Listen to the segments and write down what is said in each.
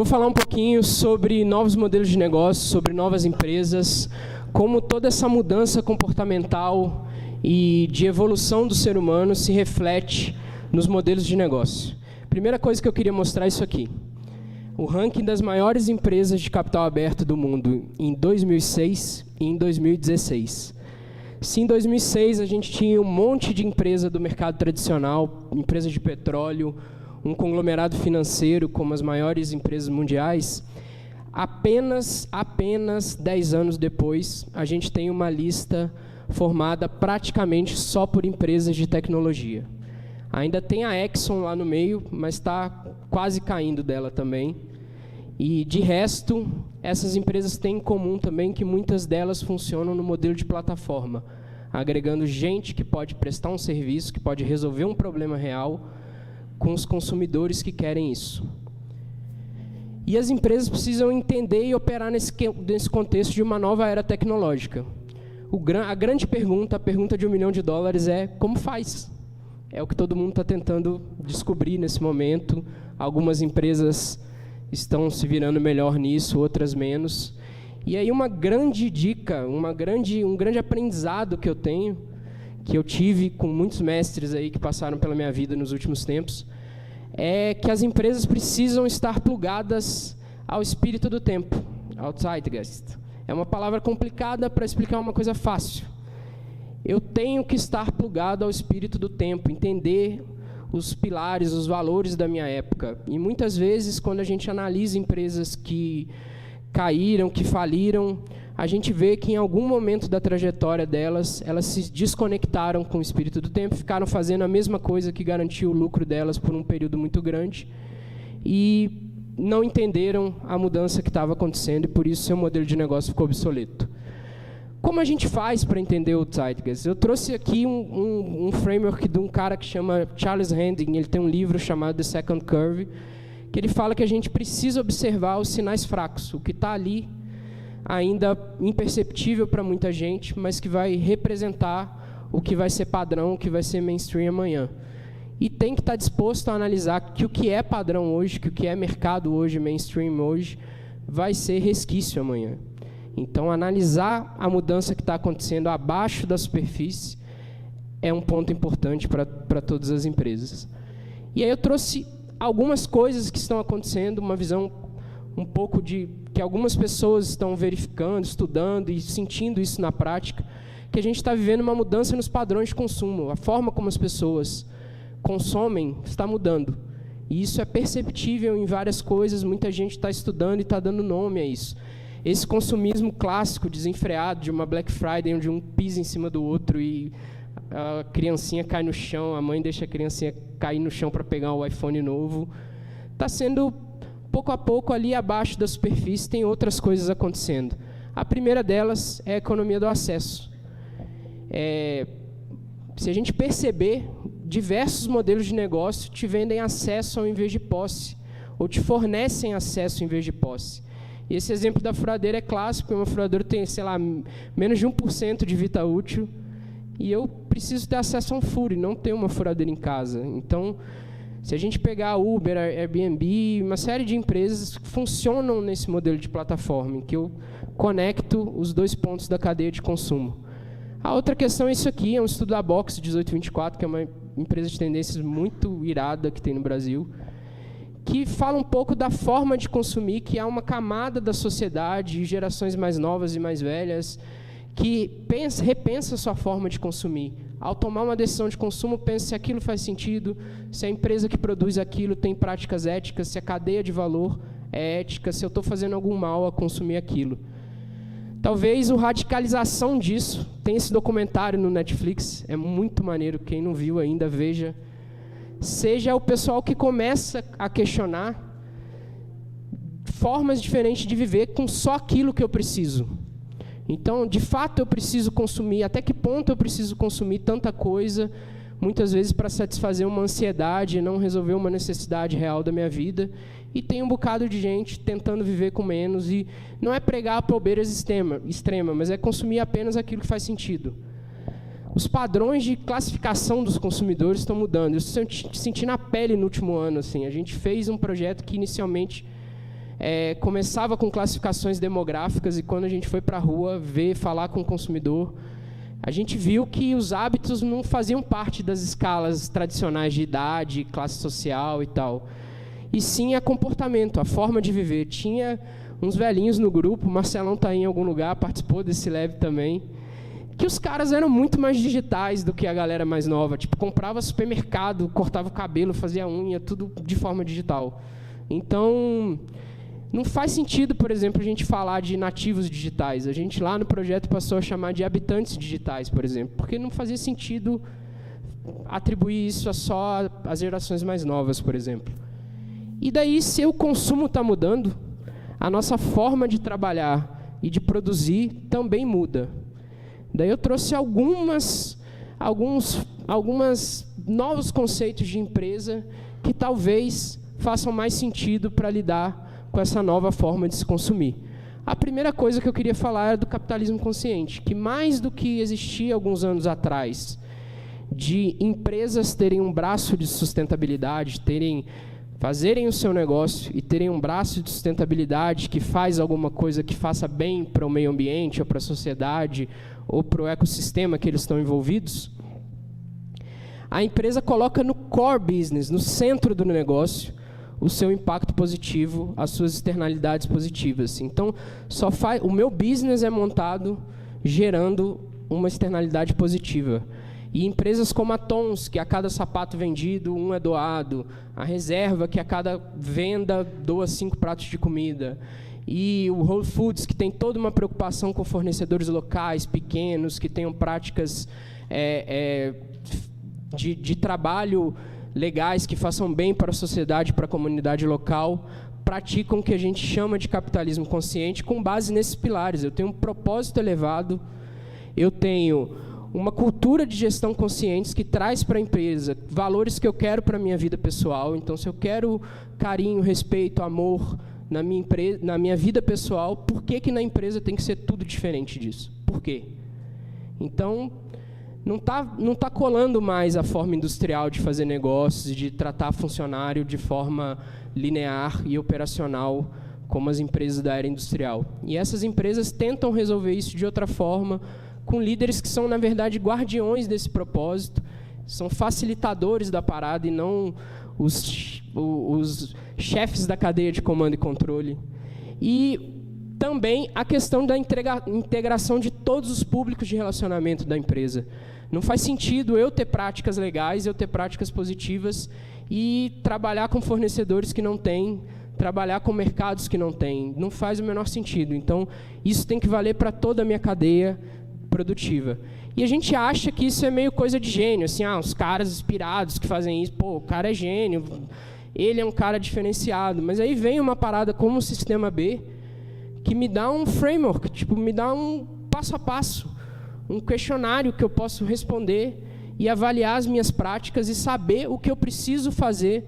Vou falar um pouquinho sobre novos modelos de negócio, sobre novas empresas, como toda essa mudança comportamental e de evolução do ser humano se reflete nos modelos de negócio. Primeira coisa que eu queria mostrar é isso aqui. O ranking das maiores empresas de capital aberto do mundo em 2006 e em 2016. Se em 2006 a gente tinha um monte de empresa do mercado tradicional, empresas de petróleo, um conglomerado financeiro como as maiores empresas mundiais, apenas 10 anos depois, a gente tem uma lista formada praticamente só por empresas de tecnologia. Ainda tem a Exxon lá no meio, mas está quase caindo dela também. E, de resto, essas empresas têm em comum também que muitas delas funcionam no modelo de plataforma, agregando gente que pode prestar um serviço, que pode resolver um problema real com os consumidores que querem isso. E as empresas precisam entender e operar nesse contexto de uma nova era tecnológica. A grande pergunta, a pergunta de $1 milhão é como faz? É o que todo mundo está tentando descobrir nesse momento. Algumas empresas estão se virando melhor nisso, outras menos. E aí uma grande dica, um grande aprendizado que eu tenho, que eu tive com muitos mestres aí que passaram pela minha vida nos últimos tempos, é que as empresas precisam estar plugadas ao espírito do tempo, ao Zeitgeist. É uma palavra complicada para explicar uma coisa fácil. Eu tenho que estar plugado ao espírito do tempo, entender os pilares, os valores da minha época. E muitas vezes, quando a gente analisa empresas que caíram, que faliram, a gente vê que em algum momento da trajetória delas, elas se desconectaram com o espírito do tempo, ficaram fazendo a mesma coisa que garantiu o lucro delas por um período muito grande e não entenderam a mudança que estava acontecendo e por isso seu modelo de negócio ficou obsoleto. Como a gente faz para entender o Zeitgeist? Eu trouxe aqui um framework de um cara que chama Charles Handing, ele tem um livro chamado The Second Curve, que ele fala que a gente precisa observar os sinais fracos, o que está ali ainda imperceptível para muita gente, mas que vai representar o que vai ser padrão, o que vai ser mainstream amanhã. E tem que estar disposto a analisar que o que é padrão hoje, que o que é mercado hoje, mainstream hoje, vai ser resquício amanhã. Então, analisar a mudança que está acontecendo abaixo da superfície é um ponto importante para todas as empresas. E aí eu trouxe algumas coisas que estão acontecendo, uma visão um pouco de que algumas pessoas estão verificando, estudando e sentindo isso na prática, que a gente está vivendo uma mudança nos padrões de consumo. A forma como as pessoas consomem está mudando. E isso é perceptível em várias coisas, muita gente está estudando e está dando nome a isso. Esse consumismo clássico, desenfreado, de uma Black Friday, onde um pisa em cima do outro e a criancinha cai no chão, a mãe deixa a criancinha cair no chão para pegar o iPhone novo, está sendo, pouco a pouco, ali abaixo da superfície, tem outras coisas acontecendo. A primeira delas é a economia do acesso. Se a gente perceber, diversos modelos de negócio te vendem acesso ao invés de posse, ou te fornecem acesso em vez de posse. E esse exemplo da furadeira é clássico, uma furadeira tem, sei lá, menos de 1% de vida útil, e eu preciso ter acesso a um furo, e não ter uma furadeira em casa. Então, se a gente pegar Uber, Airbnb, uma série de empresas funcionam nesse modelo de plataforma, em que eu conecto os dois pontos da cadeia de consumo. A outra questão é isso aqui, é um estudo da Box 1824, que é uma empresa de tendências muito irada que tem no Brasil, que fala um pouco da forma de consumir, que há uma camada da sociedade, gerações mais novas e mais velhas, que repensa a sua forma de consumir. Ao tomar uma decisão de consumo, pensa se aquilo faz sentido, se a empresa que produz aquilo tem práticas éticas, se a cadeia de valor é ética, se eu estou fazendo algum mal a consumir aquilo. Talvez a radicalização disso, tem esse documentário no Netflix, é muito maneiro, quem não viu ainda, veja, seja o pessoal que começa a questionar formas diferentes de viver com só aquilo que eu preciso. Então, de fato, eu preciso consumir, até que ponto eu preciso consumir tanta coisa, muitas vezes para satisfazer uma ansiedade e não resolver uma necessidade real da minha vida. E tem um bocado de gente tentando viver com menos, e não é pregar a pobreza extrema, mas é consumir apenas aquilo que faz sentido. Os padrões de classificação dos consumidores estão mudando. Eu senti na pele no último ano. Assim, a gente fez um projeto que inicialmente começava com classificações demográficas e quando a gente foi para a rua falar com o consumidor, a gente viu que os hábitos não faziam parte das escalas tradicionais de idade, classe social e tal. E sim a comportamento, a forma de viver. Tinha uns velhinhos no grupo, o Marcelão está em algum lugar, participou desse lab também, que os caras eram muito mais digitais do que a galera mais nova. Tipo, comprava supermercado, cortava o cabelo, fazia unha, tudo de forma digital. Então, não faz sentido, por exemplo, a gente falar de nativos digitais. A gente lá no projeto passou a chamar de habitantes digitais, por exemplo, porque não fazia sentido atribuir isso só às gerações mais novas, por exemplo. E daí, se o consumo está mudando, a nossa forma de trabalhar e de produzir também muda. Daí eu trouxe alguns novos conceitos de empresa que talvez façam mais sentido para lidar com essa nova forma de se consumir. A primeira coisa que eu queria falar é do capitalismo consciente, que mais do que existia alguns anos atrás, de empresas terem um braço de sustentabilidade, fazerem o seu negócio e terem um braço de sustentabilidade que faz alguma coisa que faça bem para o meio ambiente, ou para a sociedade, ou para o ecossistema que eles estão envolvidos, a empresa coloca no core business, no centro do negócio, o seu impacto positivo, as suas externalidades positivas. Então, o meu business é montado gerando uma externalidade positiva. E empresas como a Tons, que a cada sapato vendido, um é doado. A Reserva, que a cada venda doa 5 pratos de comida. E o Whole Foods, que tem toda uma preocupação com fornecedores locais, pequenos, que tenham práticas de trabalho legais, que façam bem para a sociedade, para a comunidade local, praticam o que a gente chama de capitalismo consciente com base nesses pilares. Eu tenho um propósito elevado, eu tenho uma cultura de gestão consciente que traz para a empresa valores que eu quero para a minha vida pessoal. Então, se eu quero carinho, respeito, amor na minha vida pessoal, por que na empresa tem que ser tudo diferente disso? Por quê? Então, não tá colando mais a forma industrial de fazer negócios, de tratar funcionário de forma linear e operacional, como as empresas da era industrial. E essas empresas tentam resolver isso de outra forma, com líderes que são, na verdade, guardiões desse propósito, são facilitadores da parada e não os chefes da cadeia de comando e controle. E também a questão da integração de todos os públicos de relacionamento da empresa. Não faz sentido eu ter práticas legais, eu ter práticas positivas e trabalhar com fornecedores que não têm, trabalhar com mercados que não têm. Não faz o menor sentido. Então, isso tem que valer para toda a minha cadeia produtiva. E a gente acha que isso é meio coisa de gênio, assim, os caras inspirados que fazem isso, pô, o cara é gênio, ele é um cara diferenciado. Mas aí vem uma parada como o Sistema B, que me dá um framework, tipo, me dá um passo a passo, um questionário que eu posso responder e avaliar as minhas práticas e saber o que eu preciso fazer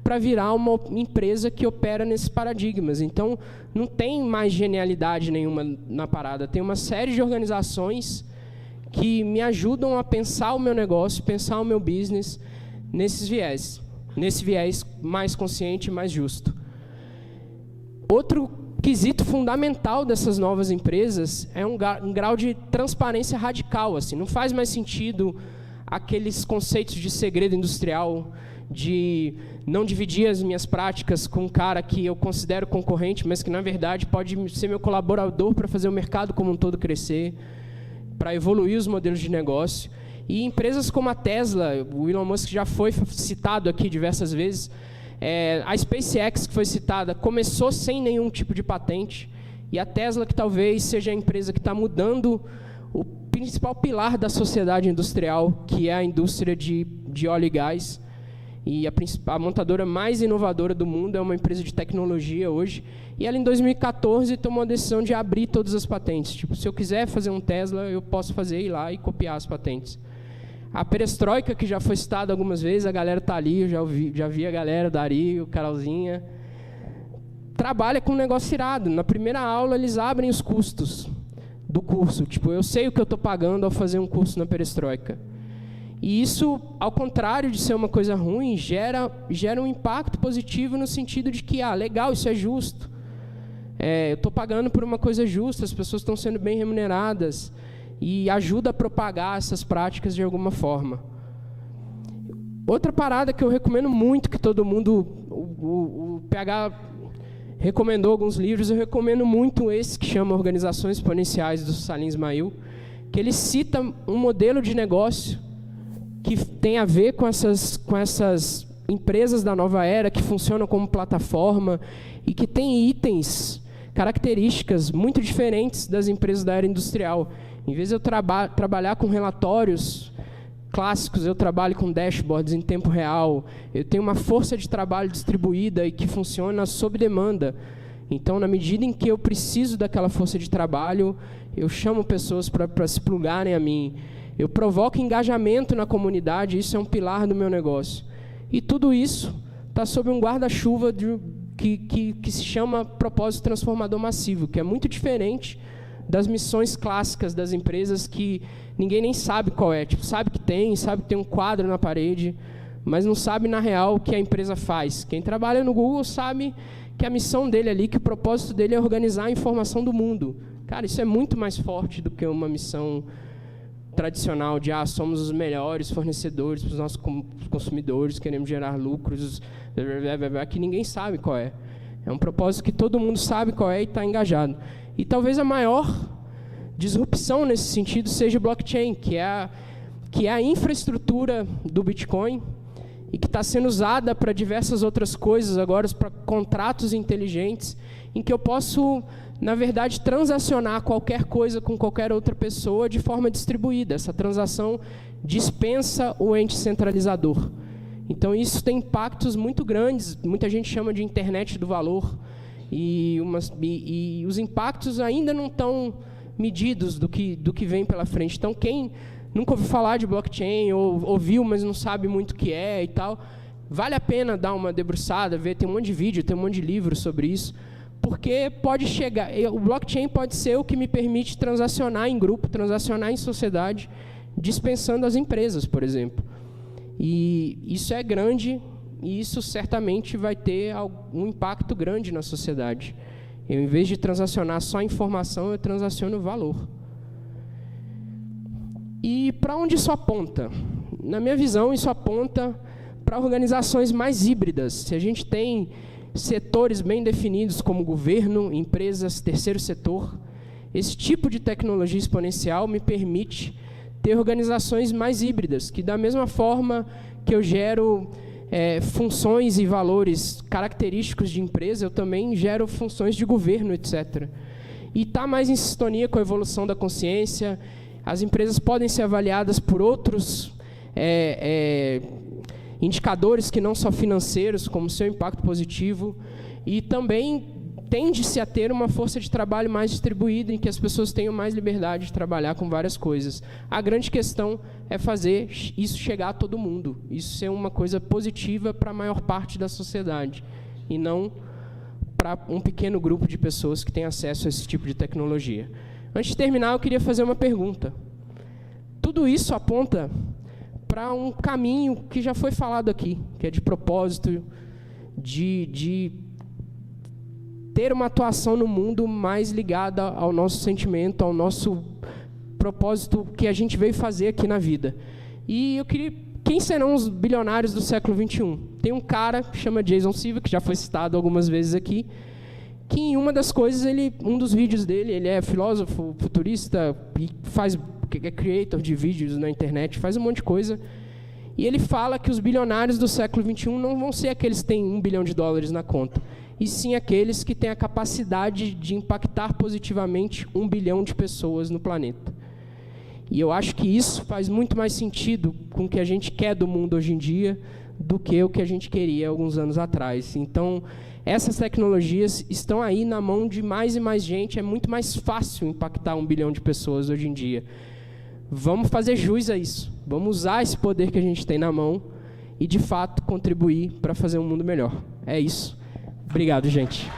para virar uma empresa que opera nesses paradigmas. Então, não tem mais genialidade nenhuma na parada. Tem uma série de organizações que me ajudam a pensar o meu negócio, pensar o meu business nesse viés mais consciente e mais justo. Outro quesito fundamental dessas novas empresas é um grau de transparência radical. Assim, não faz mais sentido aqueles conceitos de segredo industrial, de não dividir as minhas práticas com um cara que eu considero concorrente, mas que, na verdade, pode ser meu colaborador para fazer o mercado como um todo crescer, para evoluir os modelos de negócio. E empresas como a Tesla, o Elon Musk já foi citado aqui diversas vezes, a SpaceX, que foi citada, começou sem nenhum tipo de patente, e a Tesla, que talvez seja a empresa que está mudando o principal pilar da sociedade industrial, que é a indústria de óleo e gás, e a montadora mais inovadora do mundo, é uma empresa de tecnologia hoje, e ela em 2014 tomou a decisão de abrir todas as patentes. Tipo, se eu quiser fazer um Tesla, eu posso ir lá e copiar as patentes. A Perestroika, que já foi citada algumas vezes, a galera está ali, eu já vi a galera, Dari, o Carolzinha, trabalha com um negócio irado. Na primeira aula, eles abrem os custos do curso. Tipo, eu sei o que eu estou pagando ao fazer um curso na Perestroika. E isso, ao contrário de ser uma coisa ruim, gera um impacto positivo no sentido de que, legal, isso é justo. eu estou pagando por uma coisa justa, as pessoas estão sendo bem remuneradas, e ajuda a propagar essas práticas de alguma forma. Outra parada que eu recomendo muito, que todo mundo, o PH recomendou alguns livros, eu recomendo muito esse que chama Organizações Exponenciais, do Salim Ismail, que ele cita um modelo de negócio que tem a ver com essas empresas da nova era, que funcionam como plataforma e que tem itens, características muito diferentes das empresas da era industrial. Em vez de eu trabalhar com relatórios clássicos, eu trabalho com dashboards em tempo real, eu tenho uma força de trabalho distribuída e que funciona sob demanda. Então, na medida em que eu preciso daquela força de trabalho, eu chamo pessoas para se plugarem a mim. Eu provoco engajamento na comunidade, isso é um pilar do meu negócio. E tudo isso está sob um guarda-chuva que se chama propósito transformador massivo, que é muito diferente das missões clássicas das empresas, que ninguém nem sabe qual é. Tipo, sabe que tem um quadro na parede, mas não sabe, na real, o que a empresa faz. Quem trabalha no Google sabe que a missão dele ali, que o propósito dele é organizar a informação do mundo. Cara, isso é muito mais forte do que uma missão tradicional de somos os melhores fornecedores para os nossos consumidores, queremos gerar lucros, que ninguém sabe qual é. É um propósito que todo mundo sabe qual é e está engajado. E talvez a maior disrupção nesse sentido seja o blockchain, que é a infraestrutura do Bitcoin e que está sendo usada para diversas outras coisas agora, para contratos inteligentes, em que eu posso, na verdade, transacionar qualquer coisa com qualquer outra pessoa de forma distribuída. Essa transação dispensa o ente centralizador. Então, isso tem impactos muito grandes, muita gente chama de internet do valor, e os impactos ainda não estão medidos do que vem pela frente. Então, quem nunca ouviu falar de blockchain, ou ouviu, mas não sabe muito o que é e tal, vale a pena dar uma debruçada, ver, tem um monte de vídeo, tem um monte de livro sobre isso, porque pode chegar, o blockchain pode ser o que me permite transacionar em grupo, transacionar em sociedade, dispensando as empresas, por exemplo. E isso é grande, e isso certamente vai ter um impacto grande na sociedade. Eu, em vez de transacionar só informação, eu transaciono valor. E para onde isso aponta? Na minha visão, isso aponta para organizações mais híbridas. Se a gente tem setores bem definidos como governo, empresas, terceiro setor, esse tipo de tecnologia exponencial me permite ter organizações mais híbridas, que da mesma forma que eu gero funções e valores característicos de empresa, eu também gero funções de governo, etc. E está mais em sintonia com a evolução da consciência. As empresas podem ser avaliadas por outros indicadores que não só financeiros, como seu impacto positivo, e também tende-se a ter uma força de trabalho mais distribuída, em que as pessoas tenham mais liberdade de trabalhar com várias coisas. A grande questão é fazer isso chegar a todo mundo, isso ser uma coisa positiva para a maior parte da sociedade, e não para um pequeno grupo de pessoas que têm acesso a esse tipo de tecnologia. Antes de terminar, eu queria fazer uma pergunta. Tudo isso aponta para um caminho que já foi falado aqui, que é de propósito, de ter uma atuação no mundo mais ligada ao nosso sentimento, ao nosso propósito que a gente veio fazer aqui na vida. E eu queria... Quem serão os bilionários do século XXI? Tem um cara que chama Jason Silva, que já foi citado algumas vezes aqui, que em uma das coisas, um dos vídeos dele, ele é filósofo, futurista, e é creator de vídeos na internet, faz um monte de coisa, e ele fala que os bilionários do século XXI não vão ser aqueles que têm $1 bilhão na conta, e sim aqueles que têm a capacidade de impactar positivamente 1 bilhão de pessoas no planeta. E eu acho que isso faz muito mais sentido com o que a gente quer do mundo hoje em dia do que o que a gente queria alguns anos atrás. Então, essas tecnologias estão aí na mão de mais e mais gente. É muito mais fácil impactar 1 bilhão de pessoas hoje em dia. Vamos fazer jus a isso. Vamos usar esse poder que a gente tem na mão e, de fato, contribuir para fazer um mundo melhor. É isso. Obrigado, gente.